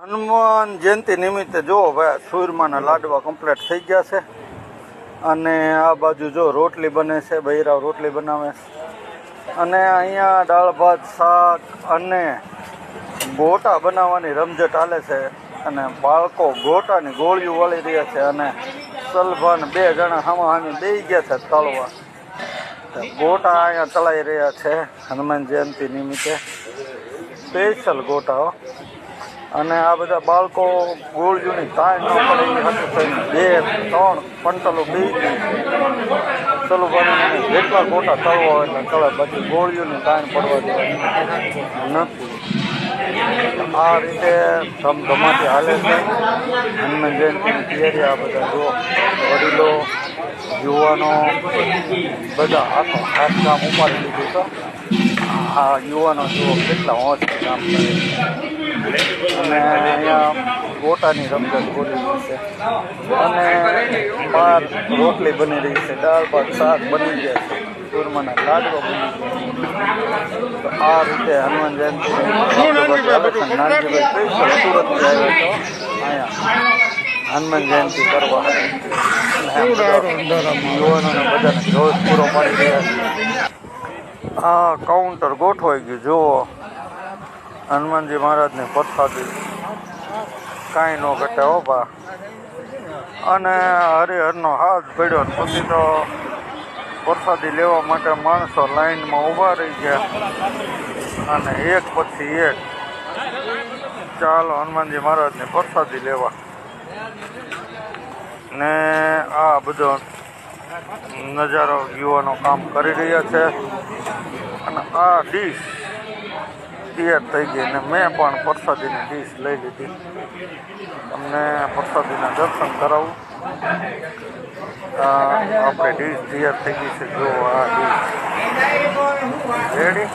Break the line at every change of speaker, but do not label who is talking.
હનુમાન જયંતિ નિમિત્તે જો ભાઈ સૂરમાના લાડવા કમ્પ્લીટ થઈ ગયા છે અને આ બાજુ જો રોટલી બને છે, બૈરાવ રોટલી બનાવે છે અને અહીંયા દાળ ભાત શાક અને ગોટા બનાવવાની રમઝટ હાલે છે અને બાળકો ગોટાની ગોળીઓ વળી રહ્યા છે અને સલભાન બે જણા હામાહામી બેસી ગયા છે તળવા. ગોટા અહીંયા તળાઈ રહ્યા છે હનુમાન જયંતિ નિમિત્તે, સ્પેશિયલ ગોટા. અને આ બધા બાળકો ગોળીઓની તાણ ન પડે એ હતું થઈને 2-3 પંટલો બે ચલો બને જેટલા ગોટા તળવા હોય એટલે તળે, પછી ગોળીઓની તાણ પડવા દેવાની નથી. આ રીતે ધમધમાટી હાલે છે હનુમાન જયંતિની તૈયારી. આ બધા જો વડીલો યુવાનો બધા આખો હાથ કામ ઉપાડી લીધું તો આ યુવાનો જુઓ કેટલા હોંશથી કામ કરે છે અને અહીંયા ગોટાની રમઝટ બોલી રહી છે અને બહાર રોટલી બની રહી છે, દાળ ભાત શાક બની ગયા છે, ચૂરમાના લાડવા બની ગયા. તો આ રીતે હનુમાન જયંતિ નાનજીભાઈ સ્પેશિયલ સુરતથી આવ્યો હતો અહીંયા હનુમાન જયંતિ કરવા. યુવાનોને બધાને જોશ પૂરો પાડી રહ્યા છે. આ કાઉન્ટર ગોઠવાઈ ગયું જુઓ, હનુમાનજી મહારાજની પ્રસાદી કાંઈ ન ઘટે હો બા. અને હરિહરનો હાથ પડ્યો પછી તો પ્રસાદી લેવા માટે માણસો લાઈનમાં ઊભા રહી ગયા અને એક પછી એક ચાલો હનુમાનજી મહારાજની પ્રસાદી લેવા. ને આ બધો નજારો યુવાનો કામ કરી રહ્યા છે અને આ ડીશ તૈયાર થઈ ગઈ ને મેં પણ પ્રસાદીની ડીશ લઈ લીધી. તમને પ્રસાદીના દર્શન કરાવું. આપણે ડીશ તૈયાર થઈ ગઈ છે, જો આ ડીશ રેડી.